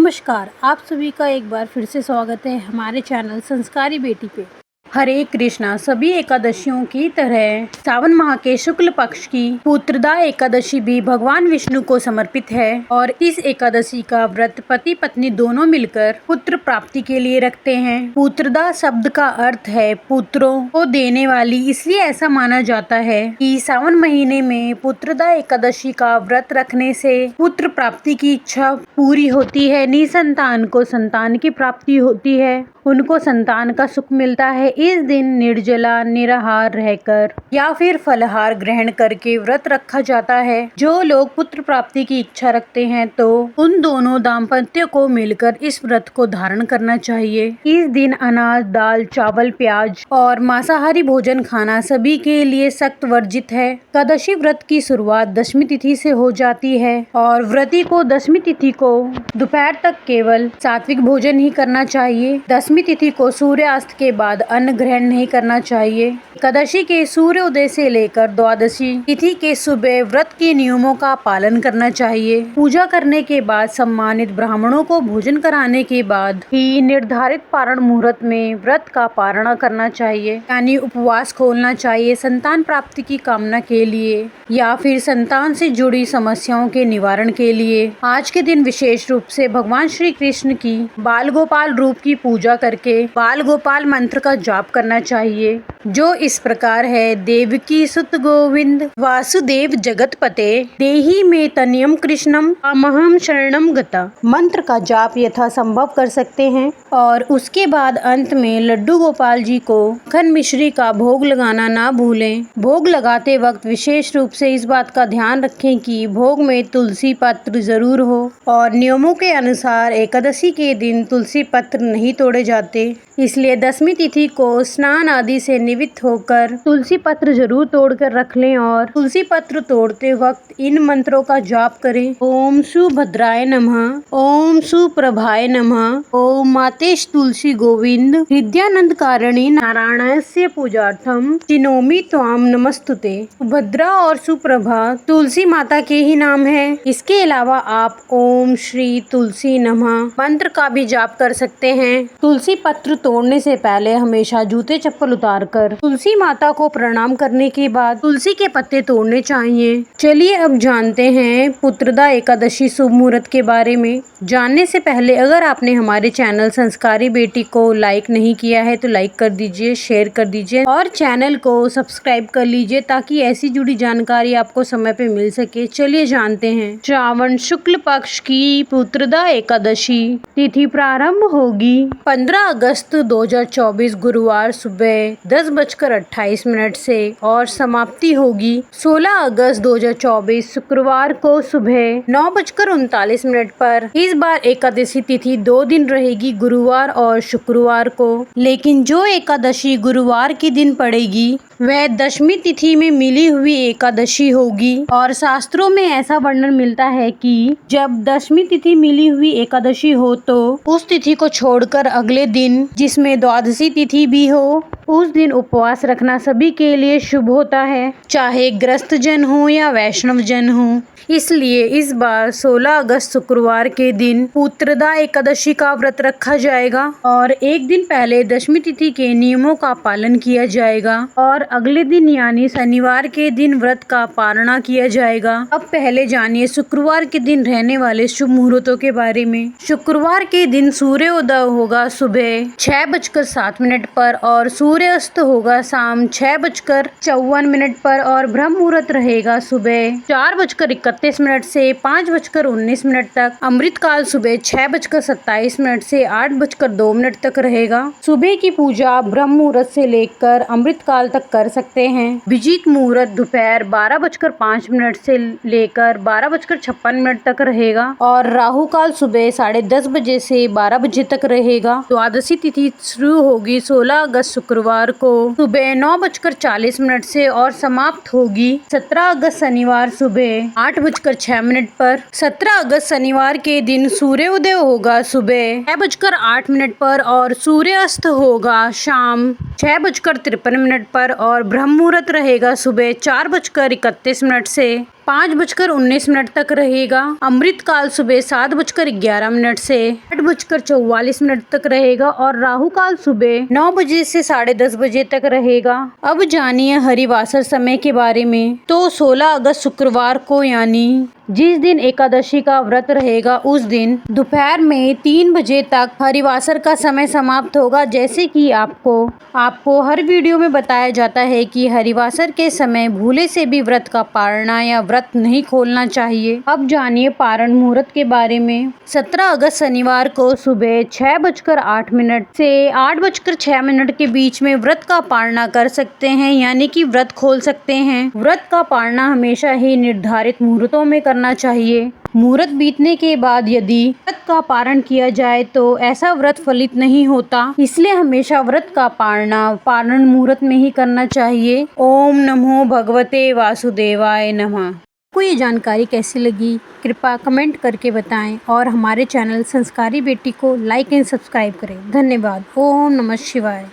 नमस्कार, आप सभी का एक बार फिर से स्वागत है हमारे चैनल संस्कारी बेटी पे। हरे कृष्णा। सभी एकादशियों की तरह सावन माह के शुक्ल पक्ष की पुत्रदा एकादशी भी भगवान विष्णु को समर्पित है और इस एकादशी का व्रत पति पत्नी दोनों मिलकर पुत्र प्राप्ति के लिए रखते हैं। पुत्रदा शब्द का अर्थ है पुत्रों को देने वाली, इसलिए ऐसा माना जाता है कि सावन महीने में पुत्रदा एकादशी का व्रत रखने से पुत्र प्राप्ति की इच्छा पूरी होती है। निसंतान को संतान की प्राप्ति होती है, उनको संतान का सुख मिलता है। इस दिन निर्जला निराहार रहकर या फिर फलाहार ग्रहण करके व्रत रखा जाता है। जो लोग पुत्र प्राप्ति की इच्छा रखते हैं तो उन दोनों दाम्पत्य को मिलकर इस व्रत को धारण करना चाहिए। इस दिन अनाज, दाल, चावल, प्याज और मांसाहारी भोजन खाना सभी के लिए सख्त वर्जित है। एकादशी व्रत की शुरुआत दशमी तिथि से हो जाती है और व्रती को दशमी तिथि को दोपहर तक केवल सात्विक भोजन ही करना चाहिए। दशमी तिथि को सूर्यास्त के बाद अन्न ग्रहण नहीं करना चाहिए। एकादशी के सूर्योदय से लेकर द्वादशी तिथि के सुबह व्रत के नियमों का पालन करना चाहिए। पूजा करने के बाद सम्मानित ब्राह्मणों को भोजन कराने के बाद ही निर्धारित पारण मुहूर्त में व्रत का पारण करना चाहिए, यानी उपवास खोलना चाहिए। संतान प्राप्ति की कामना के लिए या फिर संतान से जुड़ी समस्याओं के निवारण के लिए आज के दिन विशेष रूप से भगवान श्री कृष्ण की बाल गोपाल रूप की पूजा करके बाल गोपाल मंत्र का जाप करना चाहिए, जो इस प्रकार है। देवकी सुत गोविंद वासुदेव जगतपते देहि में तनयम कृष्णम अमहम शरणम गता मंत्र का जाप यथासंभव कर सकते हैं और उसके बाद अंत में लड्डू गोपाल जी को मक्खन मिश्री का भोग लगाना ना भूलें। भोग लगाते वक्त विशेष रूप से इस बात का ध्यान रखें कि भोग में तुलसी पत्र जरूर हो और नियमों के अनुसार एकादशी के दिन तुलसी पत्र नहीं तोड़े जाते, इसलिए दशमी तिथि को स्नान आदि से निवृत्त होकर तुलसी पत्र जरूर तोड़कर रख लें और तुलसी पत्र तोड़ते वक्त इन मंत्रों का जाप करें। ओम सुभद्राय नमः, ओम सुप्रभाय नमः, ओम मातेश तुलसी गोविंद हृदयानंद कारिणी नारायणस्य पूजार्थम चिनोमि त्वाम नमस्तुते। सुभद्रा और सुप्रभा तुलसी माता के ही नाम है। इसके अलावा आप ओम श्री तुलसी नमः मंत्र का भी जाप कर सकते हैं। तुलसी पत्र तोड़ने से पहले हमेशा जूते चप्पल उतारकर तुलसी माता को प्रणाम करने के बाद तुलसी के पत्ते तोड़ने चाहिए। चलिए अब जानते हैं पुत्रदा एकादशी शुभ मुहूर्त के बारे में। जानने से पहले अगर आपने हमारे चैनल संस्कारी बेटी को लाइक नहीं किया है तो लाइक कर दीजिए, शेयर कर दीजिए और चैनल को सब्सक्राइब कर लीजिए ताकि ऐसी जुड़ी जानकारी आपको समय पे मिल सके। चलिए जानते हैं। श्रावण शुक्ल पक्ष की पुत्रदा एकादशी तिथि प्रारंभ होगी 15 अगस्त 2024 गुरुवार सुबह 10:28 से और समाप्ति होगी 16 अगस्त 2024 शुक्रवार को सुबह 9:39 पर। इस बार एकादशी तिथि 2 दिन रहेगी, गुरुवार और शुक्रवार को, लेकिन जो एकादशी गुरुवार के दिन पड़ेगी वह दशमी तिथि में मिली हुई एकादशी होगी और शास्त्रों में ऐसा वर्णन मिलता है कि जब दशमी तिथि मिली हुई एकादशी हो तो उस तिथि को छोड़कर अगले दिन, जिसमें द्वादशी तिथि भी हो, उस दिन उपवास रखना सभी के लिए शुभ होता है, चाहे ग्रस्त जन हो या वैष्णव जन हो। इसलिए इस बार 16 अगस्त शुक्रवार के दिन पुत्रदा एकादशी का व्रत रखा जाएगा और एक दिन पहले दशमी तिथि के नियमों का पालन किया जाएगा और अगले दिन यानी शनिवार के दिन व्रत का पारणा किया जाएगा। अब पहले जानिए शुक्रवार के दिन रहने वाले शुभ मुहूर्तों के बारे में। शुक्रवार के दिन सूर्योदय होगा सुबह 6:07 पर और सूर्यास्त होगा शाम 6:54 पर और ब्रह्म मुहूर्त रहेगा सुबह 4:31 से 5:19 तक। अमृत काल सुबह 6:27 से 8:02 तक रहेगा। सुबह की पूजा ब्रह्म मुहूर्त से लेकर अमृत काल तक कर सकते हैं। विजित मुहूर्त दोपहर 12:05 से लेकर 12:56 तक रहेगा और राहु काल सुबह 10:30 बजे से 12 बजे तक रहेगा। द्वादशी तिथि शुरू होगी 16 अगस्त शुक्रवार को सुबह 9:40 से और समाप्त होगी 17 अगस्त शनिवार सुबह 8:06 पर। 17 अगस्त शनिवार के दिन सूर्योदय होगा सुबह 6:08 पर और सूर्यास्त होगा शाम 6:53 पर और ब्रह्म मुहूर्त रहेगा सुबह 4:31 से 5:19 तक रहेगा। अमृत काल सुबह 7:11 से 8:44 तक रहेगा और राहु काल सुबह 9 बजे से 10:30 बजे तक रहेगा। अब जानिए हरिवासर समय के बारे में। तो 16 अगस्त शुक्रवार को यानी जिस दिन एकादशी का व्रत रहेगा उस दिन दोपहर में 3 बजे तक हरिवासर का समय समाप्त होगा। जैसे कि आपको हर वीडियो में बताया जाता है कि हरिवासर के समय भूले से भी व्रत का पारना या व्रत नहीं खोलना चाहिए। अब जानिए पारण मुहूर्त के बारे में। 17 अगस्त शनिवार को सुबह 6:08 से 8:06 के बीच में व्रत का पारना कर सकते हैं, यानी कि व्रत खोल सकते हैं। व्रत का पारना हमेशा ही निर्धारित मुहूर्तों में करना चाहिए। मुहूर्त बीतने के बाद यदि व्रत का पारण किया जाए तो ऐसा व्रत फलित नहीं होता, इसलिए हमेशा व्रत का पारण मुहूर्त में ही करना चाहिए। ओम नमो भगवते वासुदेवाय नमः। आपको ये जानकारी कैसी लगी कृपया कमेंट करके बताएं और हमारे चैनल संस्कारी बेटी को लाइक एंड सब्सक्राइब करें। धन्यवाद। ओम नमः शिवाय।